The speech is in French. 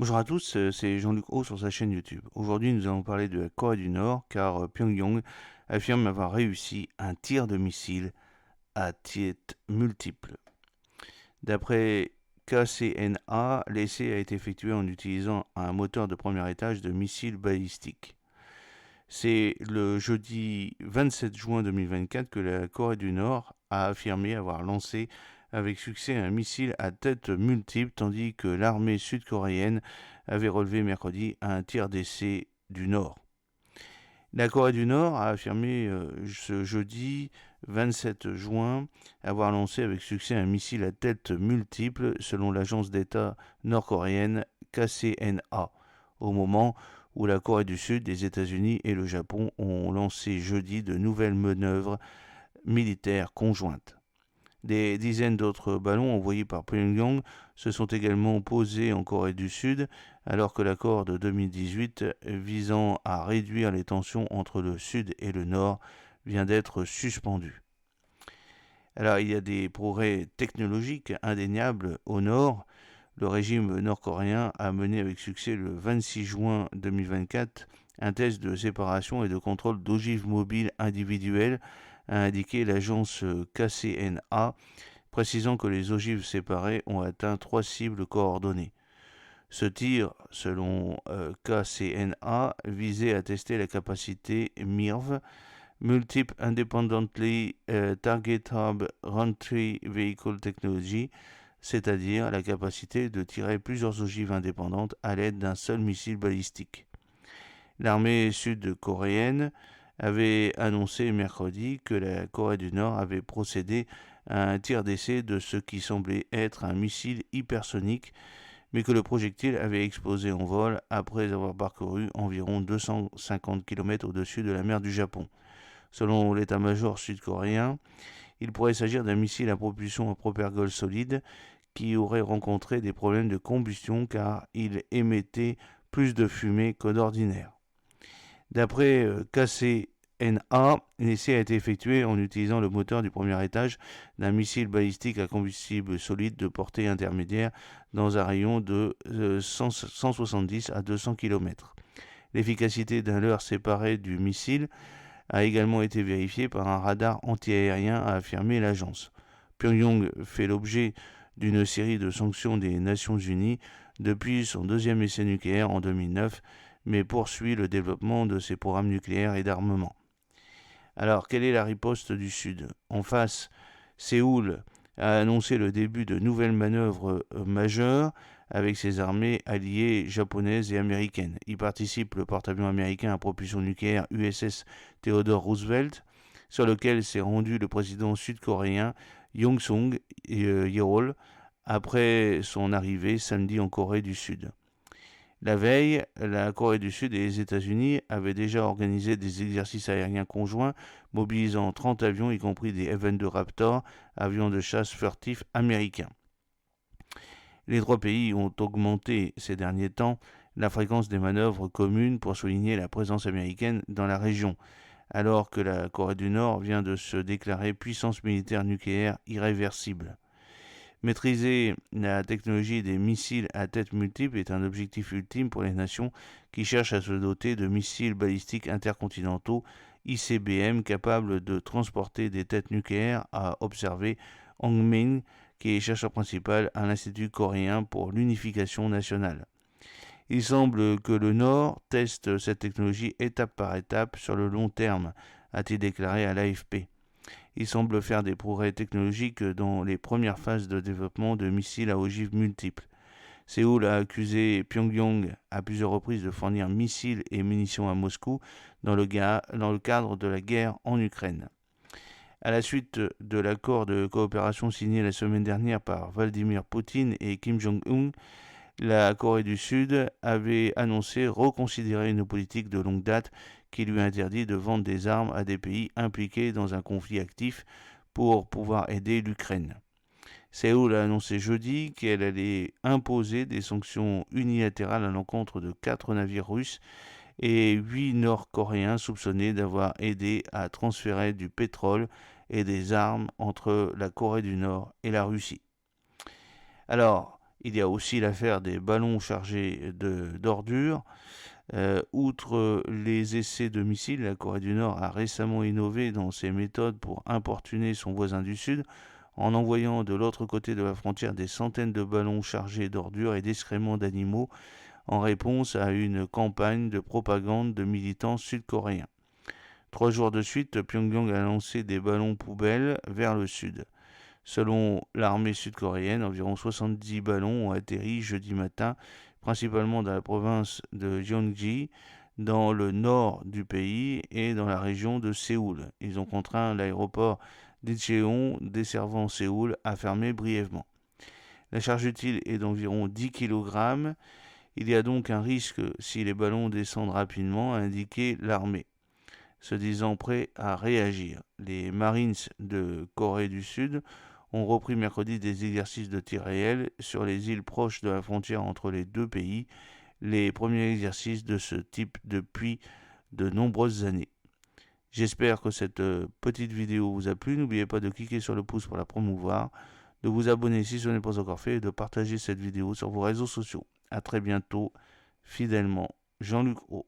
Bonjour à tous, c'est Jean-Luc Haut sur sa chaîne YouTube. Aujourd'hui, nous allons parler de la Corée du Nord car Pyongyang affirme avoir réussi un tir de missile à tirs multiples. D'après KCNA, l'essai a été effectué en utilisant un moteur de premier étage de missiles balistiques. C'est le jeudi 27 juin 2024 que la Corée du Nord a affirmé avoir lancé avec succès un missile à tête multiple, tandis que l'armée sud-coréenne avait relevé mercredi un tir d'essai du Nord. La Corée du Nord a affirmé ce jeudi 27 juin avoir lancé avec succès un missile à tête multiple selon l'agence d'État nord-coréenne KCNA, au moment où la Corée du Sud, les États-Unis et le Japon ont lancé jeudi de nouvelles manœuvres militaires conjointes. Des dizaines d'autres ballons envoyés par Pyongyang se sont également posés en Corée du Sud, alors que l'accord de 2018 visant à réduire les tensions entre le Sud et le Nord vient d'être suspendu. Alors il y a des progrès technologiques indéniables au Nord. Le régime nord-coréen a mené avec succès le 26 juin 2024 un test de séparation et de contrôle d'ogives mobiles individuelles, a indiqué l'agence KCNA, précisant que les ogives séparées ont atteint 3 cibles coordonnées. Ce tir, selon KCNA, visait à tester la capacité MIRV, Multiple Independently Targetable Round-Tree Vehicle Technology, c'est-à-dire la capacité de tirer plusieurs ogives indépendantes à l'aide d'un seul missile balistique. L'armée sud-coréenne avait annoncé mercredi que la Corée du Nord avait procédé à un tir d'essai de ce qui semblait être un missile hypersonique, mais que le projectile avait explosé en vol après avoir parcouru environ 250 km au-dessus de la mer du Japon. Selon l'état-major sud-coréen, il pourrait s'agir d'un missile à propulsion à propergol solide qui aurait rencontré des problèmes de combustion car il émettait plus de fumée que d'ordinaire. D'après KCNA, l'essai a été effectué en utilisant le moteur du premier étage d'un missile balistique à combustible solide de portée intermédiaire dans un rayon de 170 à 200 km. L'efficacité d'un leurre séparé du missile a également été vérifiée par un radar antiaérien, a affirmé l'agence. Pyongyang fait l'objet d'une série de sanctions des Nations Unies depuis son deuxième essai nucléaire en 2009, mais poursuit le développement de ses programmes nucléaires et d'armement. Alors, quelle est la riposte du Sud? En face, Séoul a annoncé le début de nouvelles manœuvres majeures avec ses armées alliées japonaises et américaines. Y participe le porte-avions américain à propulsion nucléaire USS Theodore Roosevelt, sur lequel s'est rendu le président sud-coréen Yoon Suk-yeol après son arrivée samedi en Corée du Sud. La veille, la Corée du Sud et les États-Unis avaient déjà organisé des exercices aériens conjoints, mobilisant 30 avions, y compris des F-22 Raptor, avions de chasse furtifs américains. Les trois pays ont augmenté ces derniers temps la fréquence des manœuvres communes pour souligner la présence américaine dans la région, alors que la Corée du Nord vient de se déclarer puissance militaire nucléaire irréversible. Maîtriser la technologie des missiles à tête multiple est un objectif ultime pour les nations qui cherchent à se doter de missiles balistiques intercontinentaux ICBM capables de transporter des têtes nucléaires, a observé Hong Min, qui est chercheur principal à l'Institut coréen pour l'unification nationale. Il semble que le Nord teste cette technologie étape par étape sur le long terme, a-t-il déclaré à l'AFP. Il semble faire des progrès technologiques dans les premières phases de développement de missiles à ogives multiples. Séoul a accusé Pyongyang à plusieurs reprises de fournir missiles et munitions à Moscou dans le cadre de la guerre en Ukraine. À la suite de l'accord de coopération signé la semaine dernière par Vladimir Poutine et Kim Jong-un, la Corée du Sud avait annoncé reconsidérer une politique de longue date qui lui interdit de vendre des armes à des pays impliqués dans un conflit actif pour pouvoir aider l'Ukraine. Séoul a annoncé jeudi qu'elle allait imposer des sanctions unilatérales à l'encontre de 4 navires russes et 8 Nord-Coréens soupçonnés d'avoir aidé à transférer du pétrole et des armes entre la Corée du Nord et la Russie. Alors, Il y a aussi l'affaire des ballons chargés d'ordures. Outre les essais de missiles, la Corée du Nord a récemment innové dans ses méthodes pour importuner son voisin du Sud en envoyant de l'autre côté de la frontière des centaines de ballons chargés d'ordures et d'excréments d'animaux en réponse à une campagne de propagande de militants sud-coréens. 3 jours de suite, Pyongyang a lancé des ballons poubelles vers le sud. Selon l'armée sud-coréenne, environ 70 ballons ont atterri jeudi matin, principalement dans la province de Gyeonggi, dans le nord du pays et dans la région de Séoul. Ils ont contraint l'aéroport d'Incheon desservant Séoul à fermer brièvement. La charge utile est d'environ 10 kg. Il y a donc un risque, si les ballons descendent rapidement, a indiqué l'armée, se disant prêt à réagir. Les Marines de Corée du Sud ont repris mercredi des exercices de tir réel sur les îles proches de la frontière entre les deux pays, les premiers exercices de ce type depuis de nombreuses années. J'espère que cette petite vidéo vous a plu. N'oubliez pas de cliquer sur le pouce pour la promouvoir, de vous abonner si ce n'est pas encore fait et de partager cette vidéo sur vos réseaux sociaux. A très bientôt, fidèlement, Jean-Luc O.